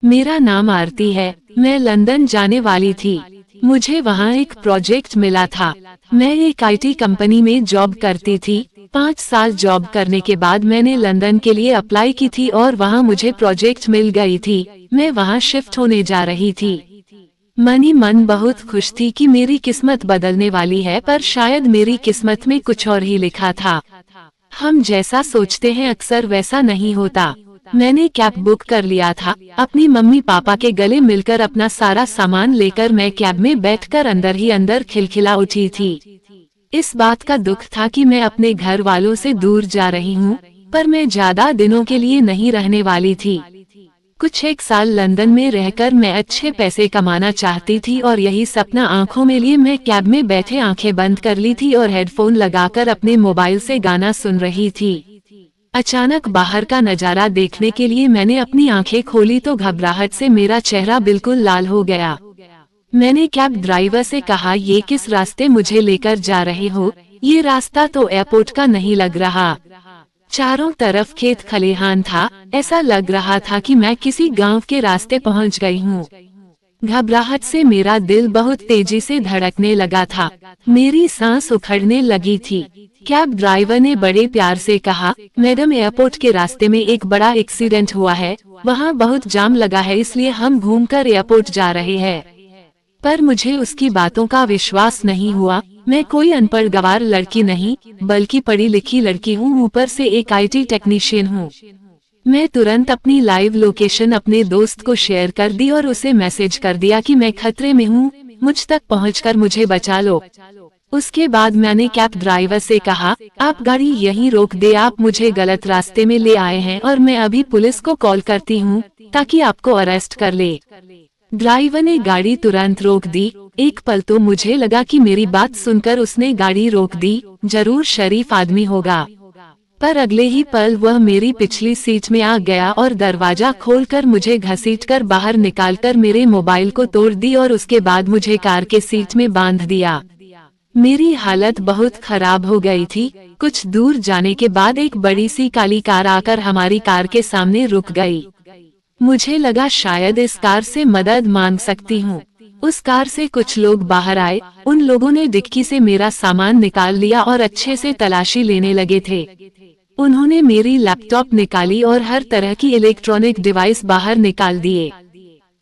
मेरा नाम आरती है। मैं लंदन जाने वाली थी। मुझे वहाँ एक प्रोजेक्ट मिला था। मैं एक आईटी कंपनी में जॉब करती थी। 5 साल जॉब करने के बाद मैंने लंदन के लिए अप्लाई की थी और वहाँ मुझे प्रोजेक्ट मिल गई थी। मैं वहाँ शिफ्ट होने जा रही थी। मन ही मन बहुत खुश थी कि मेरी किस्मत बदलने वाली है, पर शायद मेरी किस्मत में कुछ और ही लिखा था। हम जैसा सोचते हैं अक्सर वैसा नहीं होता। मैंने कैब बुक कर लिया था। अपनी मम्मी पापा के गले मिलकर अपना सारा सामान लेकर मैं कैब में बैठकर अंदर ही अंदर खिलखिला उठी थी। इस बात का दुख था कि मैं अपने घर वालों से दूर जा रही हूँ, पर मैं ज्यादा दिनों के लिए नहीं रहने वाली थी। कुछ एक साल लंदन में रहकर मैं अच्छे पैसे कमाना चाहती थी और यही सपना आंखों में लिए मैं कैब में बैठे आंखें बंद कर ली थी और हेडफोन लगाकर अपने मोबाइल से गाना सुन रही थी। अचानक बाहर का नजारा देखने के लिए मैंने अपनी आंखें खोली तो घबराहट से मेरा चेहरा बिल्कुल लाल हो गया। मैंने कैब ड्राइवर से कहा, ये किस रास्ते मुझे लेकर जा रहे हो? ये रास्ता तो एयरपोर्ट का नहीं लग रहा। चारों तरफ खेत खलिहान था। ऐसा लग रहा था कि मैं किसी गांव के रास्ते पहुंच गई हूँ। घबराहट से मेरा दिल बहुत तेजी से धड़कने लगा था। मेरी सांस उखड़ने लगी थी। कैब ड्राइवर ने बड़े प्यार से कहा, मैडम, एयरपोर्ट के रास्ते में एक बड़ा एक्सीडेंट हुआ है। वहाँ बहुत जाम लगा है, इसलिए हम घूमकर एयरपोर्ट जा रहे हैं। पर मुझे उसकी बातों का विश्वास नहीं हुआ। मैं कोई अनपढ़ गंवार लड़की नहीं, बल्कि पढ़ी लिखी लड़की हूँ। ऊपर से एक आईटी टेक्नीशियन हूँ। मैं तुरंत अपनी लाइव लोकेशन अपने दोस्त को शेयर कर दी और उसे मैसेज कर दिया कि मैं खतरे में हूँ, मुझ तक पहुँचकर मुझे बचा लो। उसके बाद मैंने कैब ड्राइवर से कहा, आप गाड़ी यहीं रोक दे, आप मुझे गलत रास्ते में ले आए हैं और मैं अभी पुलिस को कॉल करती हूँ ताकि आपको अरेस्ट कर ले। ड्राइवर ने गाड़ी तुरंत रोक दी। एक पल तो मुझे लगा कि मेरी बात सुनकर उसने गाड़ी रोक दी, जरूर शरीफ आदमी होगा। पर अगले ही पल वह मेरी पिछली सीट में आ गया और दरवाजा खोलकर मुझे घसीटकर बाहर निकालकर मेरे मोबाइल को तोड़ दी और उसके बाद मुझे कार के सीट में बांध दिया। मेरी हालत बहुत खराब हो गई थी। कुछ दूर जाने के बाद एक बड़ी सी काली कार आकर हमारी कार के सामने रुक गई। मुझे लगा शायद इस कार से मदद मांग सकती हूँ। उस कार से कुछ लोग बाहर आए। उन लोगों ने डिक्की से मेरा सामान निकाल लिया और अच्छे से तलाशी लेने लगे थे। उन्होंने मेरी लैपटॉप निकाली और हर तरह की इलेक्ट्रॉनिक डिवाइस बाहर निकाल दिए।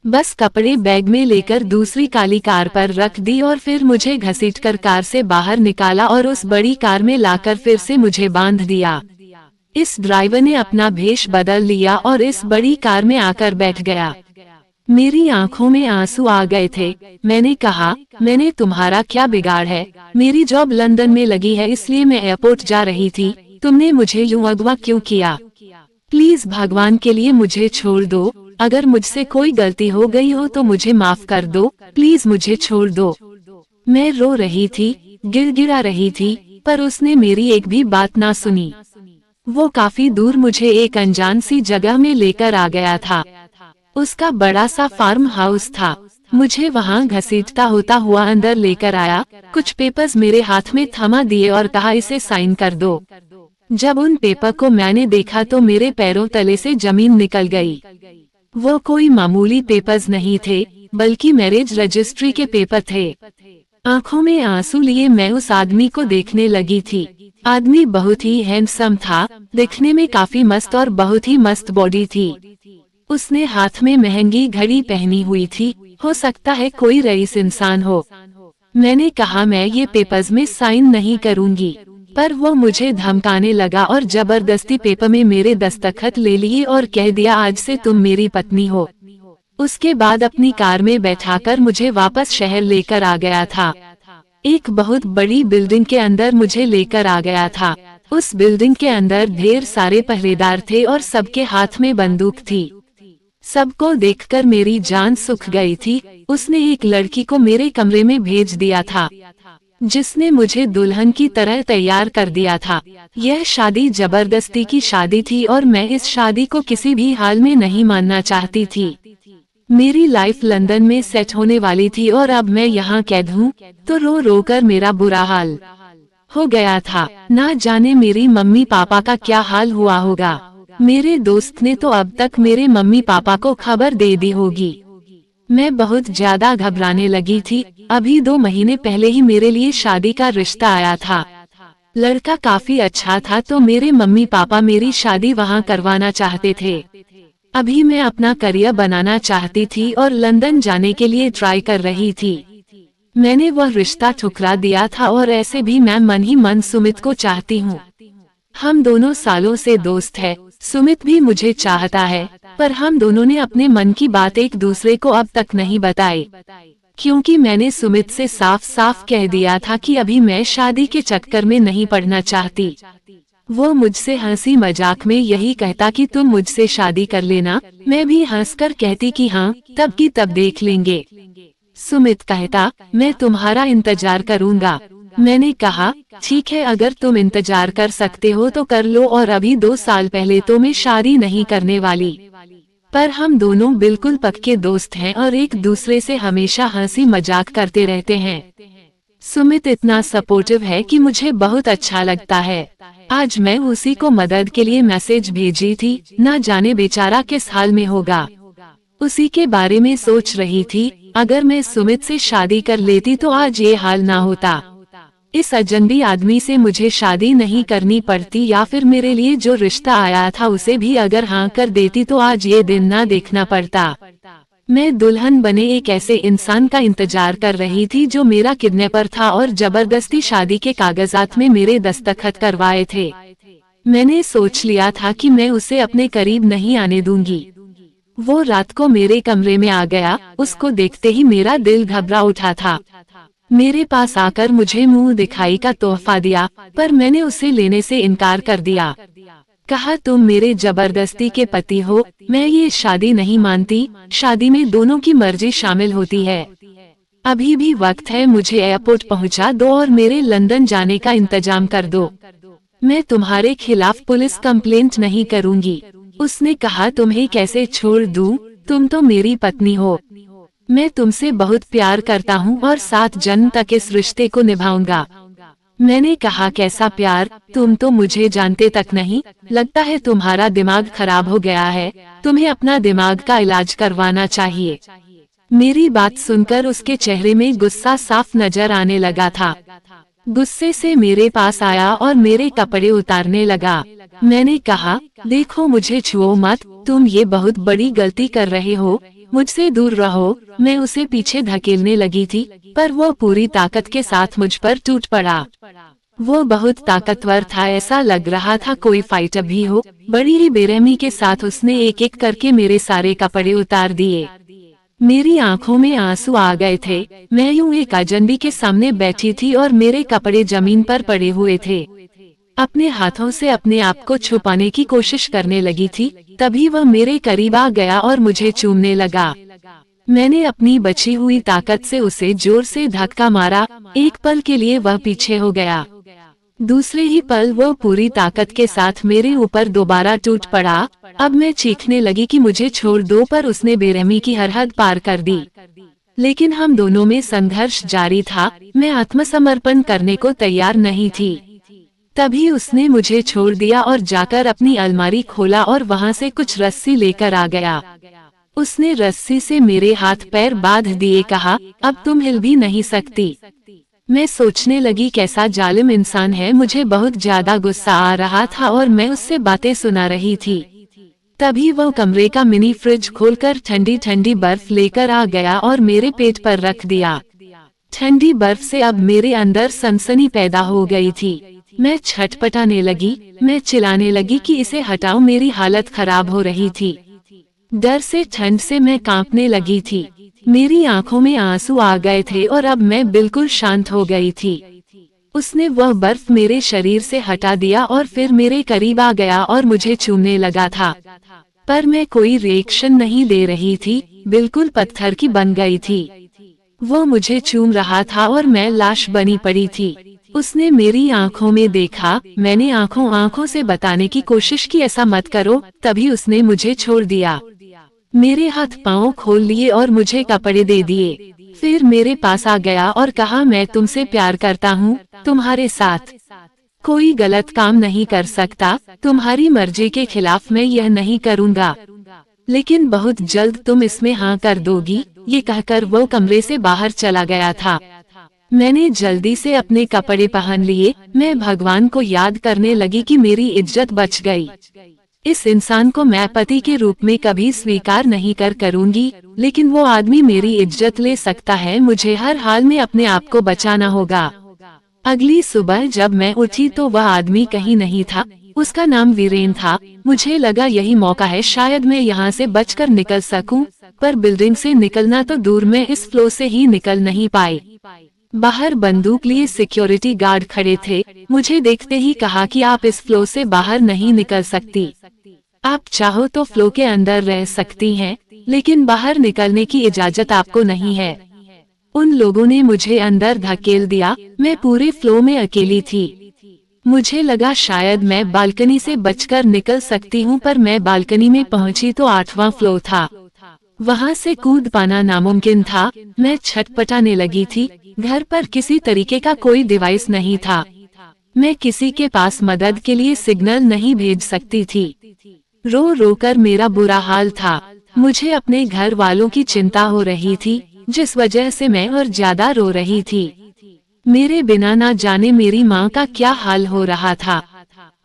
बस कपड़े बैग में लेकर दूसरी काली कार पर रख दी और फिर मुझे घसीटकर कार से बाहर निकाला और उस बड़ी कार में लाकर फिर से मुझे बांध दिया। इस ड्राइवर ने अपना भेष बदल लिया और इस बड़ी कार में आकर बैठ गया। मेरी आंखों में आंसू आ गए थे। मैंने कहा, मैंने तुम्हारा क्या बिगाड़ है? मेरी जॉब लंदन में लगी है, इसलिए मैं एयरपोर्ट जा रही थी। तुमने मुझे यूं अगवा क्यों किया? प्लीज भगवान के लिए मुझे छोड़ दो। अगर मुझसे कोई गलती हो गई हो तो मुझे माफ कर दो। प्लीज मुझे छोड़ दो। मैं रो रही थी, गिड़गिड़ा रही थी, पर उसने मेरी एक भी बात ना सुनी। वो काफी दूर मुझे एक अनजान सी जगह में लेकर आ गया था। उसका बड़ा सा फार्म हाउस था। मुझे वहाँ घसीटता होता हुआ अंदर लेकर आया। कुछ पेपर्स मेरे हाथ में थमा दिए और कहा, इसे साइन कर दो। जब उन पेपर को मैंने देखा तो मेरे पैरों तले से जमीन निकल गई। वो कोई मामूली पेपर्स नहीं थे, बल्कि मैरिज रजिस्ट्री के पेपर थे। आंखों में आंसू लिए मैं उस आदमी को देखने लगी थी। आदमी बहुत ही हैंडसम था, दिखने में काफी मस्त और बहुत ही मस्त बॉडी थी। उसने हाथ में महंगी घड़ी पहनी हुई थी। हो सकता है कोई रईस इंसान हो। मैंने कहा, मैं ये पेपर्स में साइन नहीं करूंगी, पर वो मुझे धमकाने लगा और जबरदस्ती पेपर में मेरे दस्तखत ले लिए और कह दिया, आज से तुम मेरी पत्नी हो। उसके बाद अपनी कार में बैठाकर मुझे वापस शहर लेकर आ गया था। एक बहुत बड़ी बिल्डिंग के अंदर मुझे लेकर आ गया था। उस बिल्डिंग के अंदर ढेर सारे पहरेदार थे और सबके हाथ में बंदूक थी। सबको देखकर मेरी जान सूख गई थी। उसने एक लड़की को मेरे कमरे में भेज दिया था, जिसने मुझे दुल्हन की तरह तैयार कर दिया था। यह शादी जबरदस्ती की शादी थी और मैं इस शादी को किसी भी हाल में नहीं मानना चाहती थी। मेरी लाइफ लंदन में सेट होने वाली थी और अब मैं यहाँ कैद हूँ, तो रो रो कर मेरा बुरा हाल हो गया था। ना जाने मेरी मम्मी पापा का क्या हाल हुआ होगा। मेरे दोस्त ने तो अब तक मेरे मम्मी पापा को खबर दे दी होगी। मैं बहुत ज्यादा घबराने लगी थी। अभी 2 महीने पहले ही मेरे लिए शादी का रिश्ता आया था। लड़का काफी अच्छा था, तो मेरे मम्मी पापा मेरी शादी वहाँ करवाना चाहते थे। अभी मैं अपना करियर बनाना चाहती थी और लंदन जाने के लिए ट्राई कर रही थी। मैंने वह रिश्ता ठुकरा दिया था और ऐसे भी मैं मन ही मन सुमित को चाहती हूँ। हम दोनों सालों से दोस्त हैं। सुमित भी मुझे चाहता है, पर हम दोनों ने अपने मन की बात एक दूसरे को अब तक नहीं बताई, क्योंकि मैंने सुमित से साफ साफ कह दिया था कि अभी मैं शादी के चक्कर में नहीं पड़ना चाहती। वो मुझसे हंसी मजाक में यही कहता कि तुम मुझसे शादी कर लेना। मैं भी हंसकर कहती कि हाँ, तब की तब देख लेंगे। सुमित कहता, मैं तुम्हारा इंतजार करूँगा। मैंने कहा, ठीक है, अगर तुम इंतजार कर सकते हो तो कर लो, और अभी 2 साल पहले तो मैं शादी नहीं करने वाली। पर हम दोनों बिल्कुल पक्के दोस्त हैं और एक दूसरे से हमेशा हंसी मजाक करते रहते हैं। सुमित इतना सपोर्टिव है कि मुझे बहुत अच्छा लगता है। आज मैं उसी को मदद के लिए मैसेज भेजी थी, न जाने बेचारा किस हाल में होगा। उसी के बारे में सोच रही थी, अगर मैं सुमित से शादी कर लेती तो आज ये हाल ना होता। इस अजनबी आदमी से मुझे शादी नहीं करनी पड़ती, या फिर मेरे लिए जो रिश्ता आया था उसे भी अगर हाँ कर देती तो आज ये दिन ना देखना पड़ता। मैं दुल्हन बने एक ऐसे इंसान का इंतजार कर रही थी जो मेरा किडनैपर था और जबरदस्ती शादी के कागजात में मेरे दस्तखत करवाए थे। मैंने सोच लिया था कि मैं उसे अपने करीब नहीं आने दूंगी। वो रात को मेरे कमरे में आ गया। उसको देखते ही मेरा दिल घबरा उठा था। मेरे पास आकर मुझे मुंह दिखाई का तोहफा दिया, पर मैंने उसे लेने से इनकार कर दिया। कहा, तुम मेरे जबरदस्ती के पति हो, मैं ये शादी नहीं मानती। शादी में दोनों की मर्जी शामिल होती है। अभी भी वक्त है, मुझे एयरपोर्ट पहुंचा दो और मेरे लंदन जाने का इंतजाम कर दो। मैं तुम्हारे खिलाफ पुलिस कंप्लेंट नहीं करूंगी। उसने कहा, तुम्हें कैसे छोड़ दूं? तुम तो मेरी पत्नी हो। मैं तुमसे बहुत प्यार करता हूं और 7 जन्म तक इस रिश्ते को निभाऊंगा। मैंने कहा, कैसा प्यार? तुम तो मुझे जानते तक नहीं। लगता है तुम्हारा दिमाग खराब हो गया है। तुम्हें अपना दिमाग का इलाज करवाना चाहिए। मेरी बात सुनकर उसके चेहरे में गुस्सा साफ नजर आने लगा था। गुस्से से मेरे पास आया और मेरे कपड़े उतारने लगा। मैंने कहा, देखो, मुझे छुओ मत, तुम ये बहुत बड़ी गलती कर रहे हो, मुझसे दूर रहो। मैं उसे पीछे धकेलने लगी थी, पर वो पूरी ताकत के साथ मुझ पर टूट पड़ा। वो बहुत ताकतवर था, ऐसा लग रहा था कोई फाइटर भी हो। बड़ी ही बेरहमी के साथ उसने एक एक करके मेरे सारे कपड़े उतार दिए। मेरी आंखों में आंसू आ गए थे। मैं यूं एक अजनबी के सामने बैठी थी और मेरे कपड़े जमीन पर पड़े हुए थे। अपने हाथों से अपने आप को छुपाने की कोशिश करने लगी थी। तभी वह मेरे करीब आ गया और मुझे चूमने लगा। मैंने अपनी बची हुई ताकत से उसे जोर से धक्का मारा। एक पल के लिए वह पीछे हो गया। दूसरे ही पल वो पूरी ताकत के साथ मेरे ऊपर दोबारा टूट पड़ा। अब मैं चीखने लगी कि मुझे छोड़ दो, पर उसने बेरहमी की हर हद पार कर दी। लेकिन हम दोनों में संघर्ष जारी था। मैं आत्मसमर्पण करने को तैयार नहीं थी। तभी उसने मुझे छोड़ दिया और जाकर अपनी अलमारी खोला और वहां से कुछ रस्सी लेकर आ गया। उसने रस्सी से मेरे हाथ पैर बांध दिए, कहा, अब तुम हिल भी नहीं सकती। मैं सोचने लगी, कैसा जालिम इंसान है। मुझे बहुत ज्यादा गुस्सा आ रहा था और मैं उससे बातें सुना रही थी। तभी वो कमरे का मिनी फ्रिज खोलकर ठंडी ठंडी बर्फ लेकर आ गया और मेरे पेट पर रख दिया। ठंडी बर्फ से अब मेरे अंदर सनसनी पैदा हो गई थी। मैं छटपटाने लगी। मैं चिल्लाने लगी कि इसे हटाओ, मेरी हालत खराब हो रही थी। डर से, ठंड से मैं कांपने लगी थी। मेरी आंखों में आंसू आ गए थे और अब मैं बिल्कुल शांत हो गई थी। उसने वह बर्फ मेरे शरीर से हटा दिया और फिर मेरे करीब आ गया और मुझे छूने लगा था। पर मैं कोई रिएक्शन नहीं दे रही थी, बिल्कुल पत्थर की बन गई थी। वो मुझे चूम रहा था और मैं लाश बनी पड़ी थी। उसने मेरी आंखों में देखा। मैंने आंखों से बताने की कोशिश की, ऐसा मत करो। तभी उसने मुझे छोड़ दिया। मेरे हाथ पांव खोल लिए और मुझे कपड़े दे दिए। फिर मेरे पास आ गया और कहा, मैं तुमसे प्यार करता हूँ, तुम्हारे साथ। कोई गलत काम नहीं कर सकता, तुम्हारी मर्जी के खिलाफ मैं यह नहीं करूँगा, लेकिन बहुत जल्द तुम इसमें हाँ कर दोगी। ये कहकर वो कमरे से बाहर चला गया था। मैंने जल्दी से अपने कपड़े पहन लिए। मैं भगवान को याद करने लगी कि मेरी इज्जत बच गई। इस इंसान को मैं पति के रूप में कभी स्वीकार नहीं करूंगी, लेकिन वो आदमी मेरी इज्जत ले सकता है। मुझे हर हाल में अपने आप को बचाना होगा। अगली सुबह जब मैं उठी तो वह आदमी कहीं नहीं था। उसका नाम वीरेन था। मुझे लगा यही मौका है, शायद मैं यहाँ से बचकर निकल सकूं, पर बिल्डिंग से निकलना तो दूर, मैं इस फ्लो से ही निकल नहीं पाई। बाहर बंदूक लिए सिक्योरिटी गार्ड खड़े थे। मुझे देखते ही कहा कि आप इस फ्लो से बाहर नहीं निकल सकती। आप चाहो तो फ्लो के अंदर रह सकती हैं, लेकिन बाहर निकलने की इजाजत आपको नहीं है। उन लोगों ने मुझे अंदर धकेल दिया। मैं पूरे फ्लो में अकेली थी। मुझे लगा शायद मैं बालकनी से बचकर निकल सकती हूँ, पर मैं बालकनी में पहुँची तो 8वां फ्लो था। वहाँ से कूद पाना नामुमकिन था। मैं छटपटाने लगी थी। घर पर किसी तरीके का कोई डिवाइस नहीं था। मैं किसी के पास मदद के लिए सिग्नल नहीं भेज सकती थी। रो रो कर मेरा बुरा हाल था। मुझे अपने घर वालों की चिंता हो रही थी, जिस वजह से मैं और ज्यादा रो रही थी। मेरे बिना ना जाने मेरी माँ का क्या हाल हो रहा था।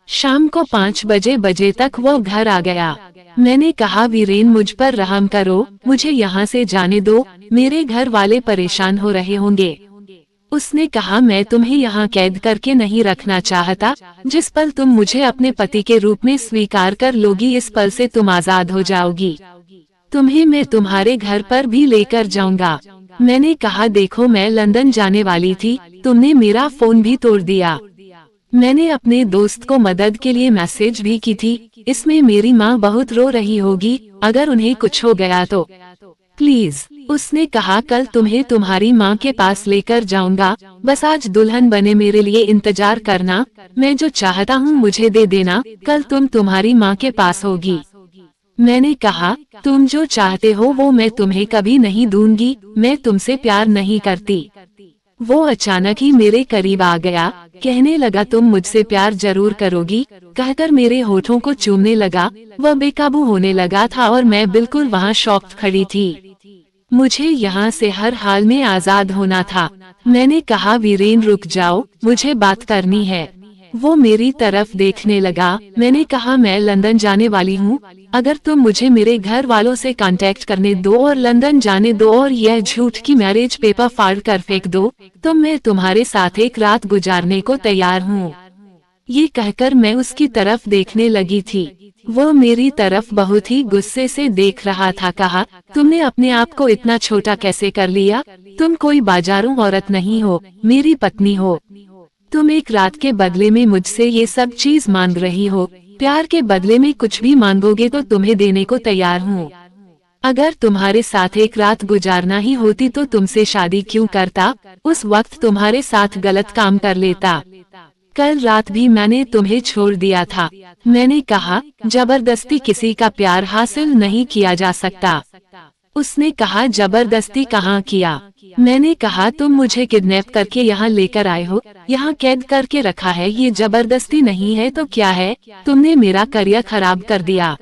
शाम को 5 बजे तक वो घर आ गया। मैंने कहा, वीरेन मुझ पर रहम करो, मुझे यहाँ से जाने दो, मेरे घर वाले परेशान हो रहे होंगे। उसने कहा, मैं तुम्हें यहाँ कैद करके नहीं रखना चाहता। जिस पल तुम मुझे अपने पति के रूप में स्वीकार कर लोगी, इस पल से तुम आजाद हो जाओगी। तुम्हें मैं तुम्हारे घर पर भी लेकर जाऊंगा। मैंने कहा, देखो मैं लंदन जाने वाली थी, तुमने मेरा फोन भी तोड़ दिया। मैंने अपने दोस्त को मदद के लिए मैसेज भी की थी। इसमें मेरी माँ बहुत रो रही होगी, अगर उन्हें कुछ हो गया तो प्लीज। उसने कहा, कल तुम्हें तुम्हारी माँ के पास लेकर जाऊंगा, बस आज दुल्हन बने मेरे लिए इंतजार करना। मैं जो चाहता हूँ मुझे दे देना, कल तुम तुम्हारी माँ के पास होगी। मैंने कहा, तुम जो चाहते हो वो मैं तुम्हें कभी नहीं दूंगी, मैं तुमसे प्यार नहीं करती। वो अचानक ही मेरे करीब आ गया, कहने लगा, तुम मुझसे प्यार जरूर करोगी, कहकर मेरे होठों को चूमने लगा। वह बेकाबू होने लगा था और मैं बिल्कुल वहाँ शॉक्ड खड़ी थी। मुझे यहाँ से हर हाल में आजाद होना था। मैंने कहा, वीरेन रुक जाओ, मुझे बात करनी है। वो मेरी तरफ देखने लगा। मैंने कहा, मैं लंदन जाने वाली हूँ, अगर तुम मुझे मेरे घर वालों से कांटेक्ट करने दो और लंदन जाने दो और यह झूठ की मैरिज पेपर फाड़ कर फेंक दो, तो मैं तुम्हारे साथ एक रात गुजारने को तैयार हूँ। ये कहकर मैं उसकी तरफ देखने लगी थी। वो मेरी तरफ बहुत ही गुस्से से देख रहा था। कहा, तुमने अपने आप को इतना छोटा कैसे कर लिया? तुम कोई बाजारू औरत नहीं हो, मेरी पत्नी हो। तुम एक रात के बदले में मुझसे ये सब चीज मांग रही हो। प्यार के बदले में कुछ भी मांगोगे तो तुम्हें देने को तैयार हूँ। अगर तुम्हारे साथ एक रात गुजारना ही होती तो तुमसे शादी क्यों करता? उस वक्त तुम्हारे साथ गलत काम कर लेता। कल रात भी मैंने तुम्हें छोड़ दिया था। मैंने कहा, जबरदस्ती किसी का प्यार हासिल नहीं किया जा सकता। उसने कहा, जबरदस्ती कहाँ किया? मैंने कहा, तुम मुझे किडनैप करके यहाँ लेकर आए हो, यहाँ कैद करके रखा है, ये जबरदस्ती नहीं है तो क्या है? तुमने मेरा करियर खराब कर दिया।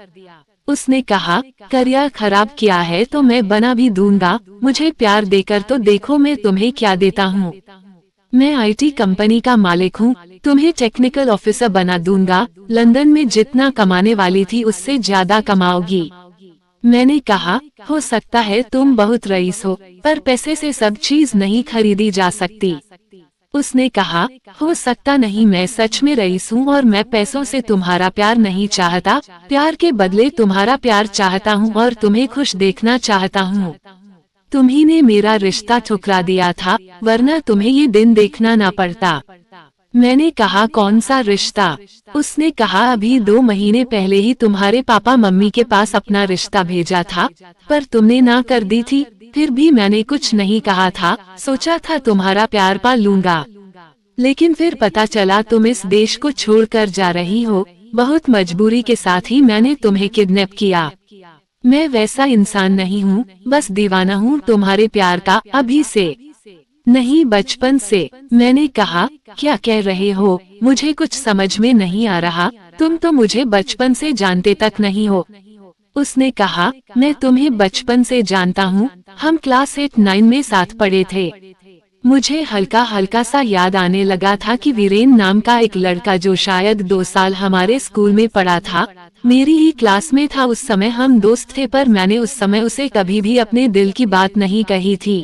उसने कहा, करियर खराब किया है तो मैं बना भी दूंगा, मुझे प्यार देकर तो देखो मैं तुम्हें क्या देता हूँ। मैं IT कंपनी का मालिक हूँ, तुम्हें टेक्निकल ऑफिसर बना दूंगा। लंदन में जितना कमाने वाली थी उससे ज्यादा कमाओगी। मैंने कहा, हो सकता है तुम बहुत रईस हो, पर पैसे से सब चीज नहीं खरीदी जा सकती। उसने कहा, हो सकता नहीं, मैं सच में रईस हूँ और मैं पैसों से तुम्हारा प्यार नहीं चाहता, प्यार के बदले तुम्हारा प्यार चाहता हूँ और तुम्हें खुश देखना चाहता हूँ। तुम्ही ने मेरा रिश्ता ठुकरा दिया था, वरना तुम्हें ये दिन देखना ना पड़ता। मैंने कहा, कौन सा रिश्ता? उसने कहा, अभी 2 महीने पहले ही तुम्हारे पापा मम्मी के पास अपना रिश्ता भेजा था, पर तुमने ना कर दी थी। फिर भी मैंने कुछ नहीं कहा था, सोचा था तुम्हारा प्यार पा लूंगा, लेकिन फिर पता चला तुम इस देश को छोड़कर जा रही हो। बहुत मजबूरी के साथ ही मैंने तुम्हें किडनैप किया। मैं वैसा इंसान नहीं हूँ, बस दीवाना हूँ तुम्हारे प्यार का, अभी से। नहीं, बचपन से। मैंने कहा, क्या कह रहे हो, मुझे कुछ समझ में नहीं आ रहा, तुम तो मुझे बचपन से जानते तक नहीं हो। उसने कहा, मैं तुम्हें बचपन से जानता हूँ, हम क्लास 8-9 में साथ पढ़े थे। मुझे हल्का हल्का सा याद आने लगा था कि वीरेन नाम का एक लड़का जो शायद 2 साल हमारे स्कूल में पढ़ा था, मेरी ही क्लास में था। उस समय हम दोस्त थे, पर मैंने उस समय उसे कभी भी अपने दिल की बात नहीं कही थी।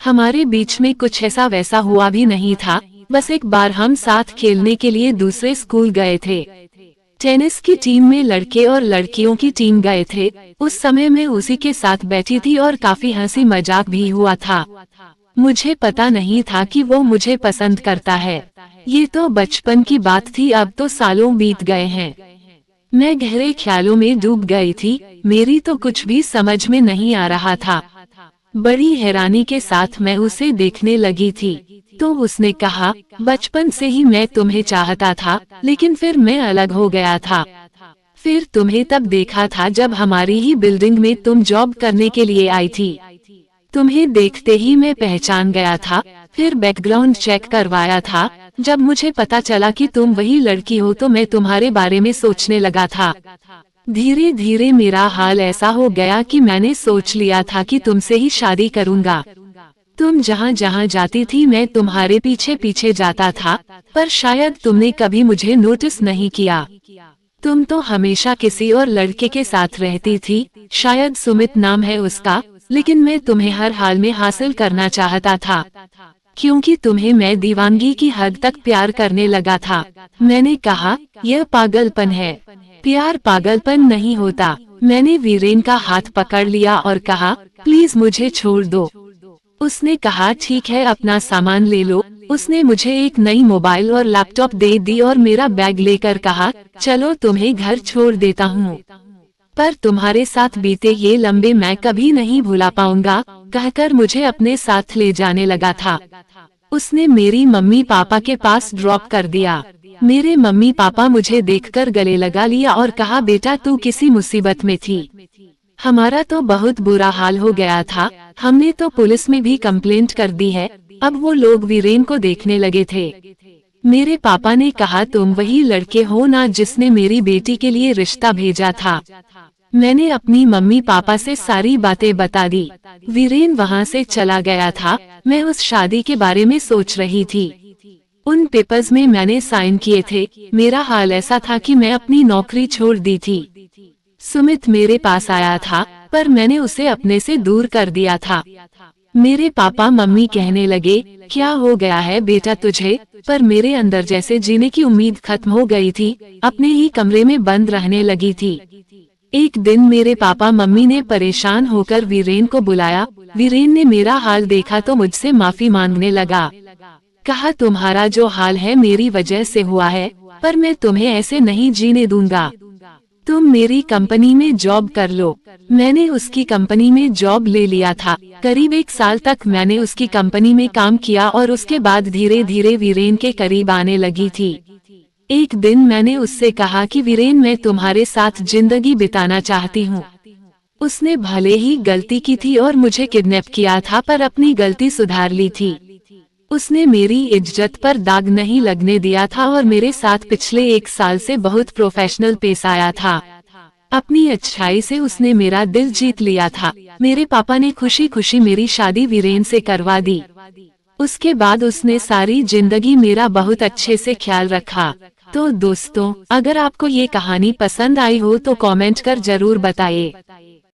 हमारे बीच में कुछ ऐसा वैसा हुआ भी नहीं था, बस एक बार हम साथ खेलने के लिए दूसरे स्कूल गए थे। टेनिस की टीम में लड़के और लड़कियों की टीम गए थे। उस समय मैं उसी के साथ बैठी थी और काफी हंसी मजाक भी हुआ था। मुझे पता नहीं था कि वो मुझे पसंद करता है। ये तो बचपन की बात थी, अब तो सालों बीत गए हैं। मैं गहरे ख्यालों में डूब गई थी, मेरी तो कुछ भी समझ में नहीं आ रहा था। बड़ी हैरानी के साथ मैं उसे देखने लगी थी। तो उसने कहा, बचपन से ही मैं तुम्हें चाहता था, लेकिन फिर मैं अलग हो गया था। फिर तुम्हें तब देखा था जब हमारी ही बिल्डिंग में तुम जॉब करने के लिए आई थी। तुम्हें देखते ही मैं पहचान गया था, फिर बैकग्राउंड चेक करवाया था। जब मुझे पता चला कि तुम वही लड़की हो तो मैं तुम्हारे बारे में सोचने लगा था। धीरे धीरे मेरा हाल ऐसा हो गया कि मैंने सोच लिया था कि तुमसे ही शादी करूंगा। तुम जहाँ जहाँ जाती थी मैं तुम्हारे पीछे पीछे जाता था, पर शायद तुमने कभी मुझे नोटिस नहीं किया। तुम तो हमेशा किसी और लड़के के साथ रहती थी, शायद सुमित नाम है उसका, लेकिन मैं तुम्हें हर हाल में हासिल करना चाहता था, क्योंकि तुम्हें मैं दीवानगी की हद तक प्यार करने लगा था। मैंने कहा, यह पागलपन है, प्यार पागलपन नहीं होता। मैंने वीरेन का हाथ पकड़ लिया और कहा, प्लीज मुझे छोड़ दो। उसने कहा, ठीक है, अपना सामान ले लो। उसने मुझे एक नई मोबाइल और लैपटॉप दे दी और मेरा बैग लेकर कहा, चलो तुम्हें घर छोड़ देता हूँ, पर तुम्हारे साथ बीते ये लम्बे मैं कभी नहीं भुला पाऊंगा, कहकर मुझे अपने साथ ले जाने लगा था। उसने मेरी मम्मी पापा के पास ड्रॉप कर दिया। मेरे मम्मी पापा मुझे देखकर गले लगा लिया और कहा, बेटा तू किसी मुसीबत में थी। हमारा तो बहुत बुरा हाल हो गया था, हमने तो पुलिस में भी कंप्लेंट कर दी है। अब वो लोग वीरेन को देखने लगे थे। मेरे पापा ने कहा, तुम वही लड़के हो ना जिसने मेरी बेटी के लिए रिश्ता भेजा था। मैंने अपनी मम्मी पापा से सारी बातें बता दी। वीरेन वहाँ से चला गया था। मैं उस शादी के बारे में सोच रही थी। उन पेपर्स में मैंने साइन किए थे। मेरा हाल ऐसा था कि मैं अपनी नौकरी छोड़ दी थी। सुमित मेरे पास आया था, पर मैंने उसे अपने से दूर कर दिया था। मेरे पापा मम्मी कहने लगे, क्या हो गया है बेटा तुझे, पर मेरे अंदर जैसे जीने की उम्मीद खत्म हो गई थी, अपने ही कमरे में बंद रहने लगी थी। एक दिन मेरे पापा मम्मी ने परेशान होकर वीरेन को बुलाया। वीरेन ने मेरा हाल देखा तो मुझसे माफी मांगने लगा। कहा, तुम्हारा जो हाल है मेरी वजह से हुआ है, पर मैं तुम्हें ऐसे नहीं जीने दूंगा। तुम मेरी कंपनी में जॉब कर लो। मैंने उसकी कंपनी में जॉब ले लिया था। करीब 1 साल तक मैंने उसकी कंपनी में काम किया और उसके बाद धीरे धीरे वीरेन के करीब आने लगी थी। एक दिन मैंने उससे कहा कि वीरेन, मैं तुम्हारे साथ जिंदगी बिताना चाहती हूँ। उसने भले ही गलती की थी और मुझे किडनैप किया था, पर अपनी गलती सुधार ली थी। उसने मेरी इज्जत पर दाग नहीं लगने दिया था और मेरे साथ पिछले 1 साल से बहुत प्रोफेशनल पेश आया था। अपनी अच्छाई से उसने मेरा दिल जीत लिया था। मेरे पापा ने खुशी खुशी मेरी शादी वीरेन से करवा दी। उसके बाद उसने सारी जिंदगी मेरा बहुत अच्छे से ख्याल रखा। तो दोस्तों, अगर आपको ये कहानी पसंद आई हो तो कमेंट कर जरूर बताइए।